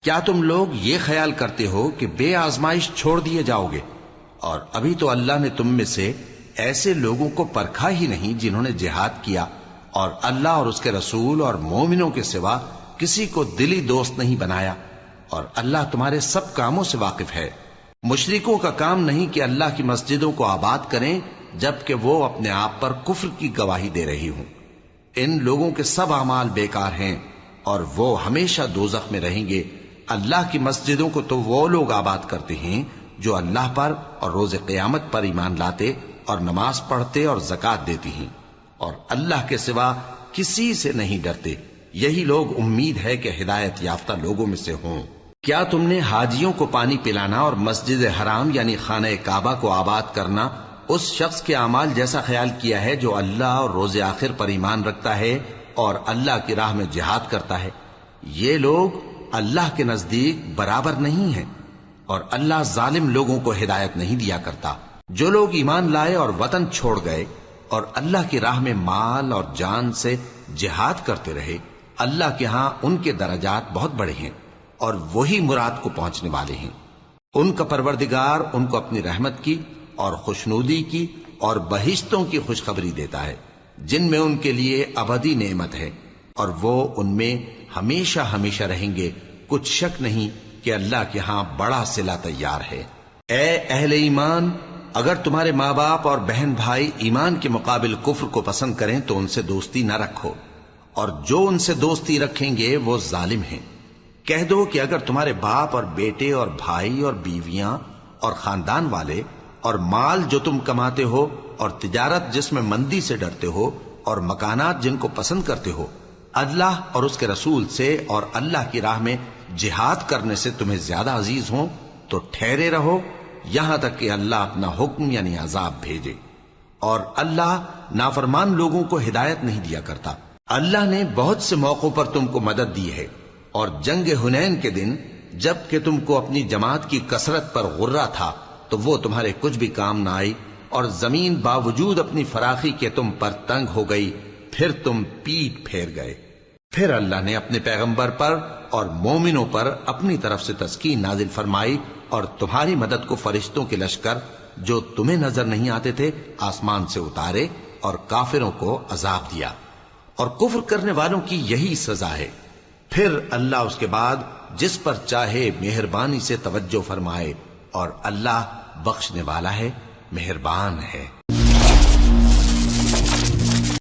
کیا تم لوگ یہ خیال کرتے ہو کہ بے آزمائش چھوڑ دیے جاؤ گے؟ اور ابھی تو اللہ نے تم میں سے ایسے لوگوں کو پرکھا ہی نہیں جنہوں نے جہاد کیا، اور اللہ اور اس کے رسول اور مومنوں کے سوا کسی کو دلی دوست نہیں بنایا، اور اللہ تمہارے سب کاموں سے واقف ہے۔ مشرکوں کا کام نہیں کہ اللہ کی مسجدوں کو آباد کریں جبکہ وہ اپنے آپ پر کفر کی گواہی دے رہی ہوں۔ ان لوگوں کے سب اعمال بیکار ہیں اور وہ ہمیشہ دوزخ میں رہیں گے۔ اللہ کی مسجدوں کو تو وہ لوگ آباد کرتے ہیں جو اللہ پر اور روز قیامت پر ایمان لاتے اور نماز پڑھتے اور زکوٰۃ دیتی ہیں، اور اللہ کے سوا کسی سے نہیں ڈرتے۔ یہی لوگ امید ہے کہ ہدایت یافتہ لوگوں میں سے ہوں۔ کیا تم نے حاجیوں کو پانی پلانا اور مسجد حرام یعنی خانہ کعبہ کو آباد کرنا اس شخص کے اعمال جیسا خیال کیا ہے جو اللہ اور روز آخر پر ایمان رکھتا ہے اور اللہ کی راہ میں جہاد کرتا ہے؟ یہ لوگ اللہ کے نزدیک برابر نہیں ہیں، اور اللہ ظالم لوگوں کو ہدایت نہیں دیا کرتا۔ جو لوگ ایمان لائے اور وطن چھوڑ گئے اور اللہ کی راہ میں مال اور جان سے جہاد کرتے رہے، اللہ کے ہاں ان کے درجات بہت بڑے ہیں اور وہی مراد کو پہنچنے والے ہیں۔ ان کا پروردگار ان کو اپنی رحمت کی اور خوشنودی کی اور بہشتوں کی خوشخبری دیتا ہے جن میں ان کے لیے ابدی نعمت ہے، اور وہ ان میں ہمیشہ ہمیشہ رہیں گے۔ کچھ شک نہیں کہ اللہ کے ہاں بڑا صلہ تیار ہے۔ اے اہل ایمان، اگر تمہارے ماں باپ اور بہن بھائی ایمان کے مقابل کفر کو پسند کریں تو ان سے دوستی نہ رکھو، اور جو ان سے دوستی رکھیں گے وہ ظالم ہیں۔ کہہ دو کہ اگر تمہارے باپ اور بیٹے اور بھائی اور بیویاں اور خاندان والے اور مال جو تم کماتے ہو اور تجارت جس میں مندی سے ڈرتے ہو اور مکانات جن کو پسند کرتے ہو اللہ اور اس کے رسول سے اور اللہ کی راہ میں جہاد کرنے سے تمہیں زیادہ عزیز ہوں تو ٹھہرے رہو یہاں تک کہ اللہ اپنا حکم یعنی عذاب بھیجے، اور اللہ نافرمان لوگوں کو ہدایت نہیں دیا کرتا۔ اللہ نے بہت سے موقعوں پر تم کو مدد دی ہے، اور جنگ حنین کے دن جب کہ تم کو اپنی جماعت کی کثرت پر غرہ تھا تو وہ تمہارے کچھ بھی کام نہ آئی، اور زمین باوجود اپنی فراخی کے تم پر تنگ ہو گئی، پھر تم پیٹ پھیر گئے۔ پھر اللہ نے اپنے پیغمبر پر اور مومنوں پر اپنی طرف سے تسکین نازل فرمائی، اور تمہاری مدد کو فرشتوں کے لشکر جو تمہیں نظر نہیں آتے تھے آسمان سے اتارے، اور کافروں کو عذاب دیا، اور کفر کرنے والوں کی یہی سزا ہے۔ پھر اللہ اس کے بعد جس پر چاہے مہربانی سے توجہ فرمائے، اور اللہ بخشنے والا ہے، مہربان ہے۔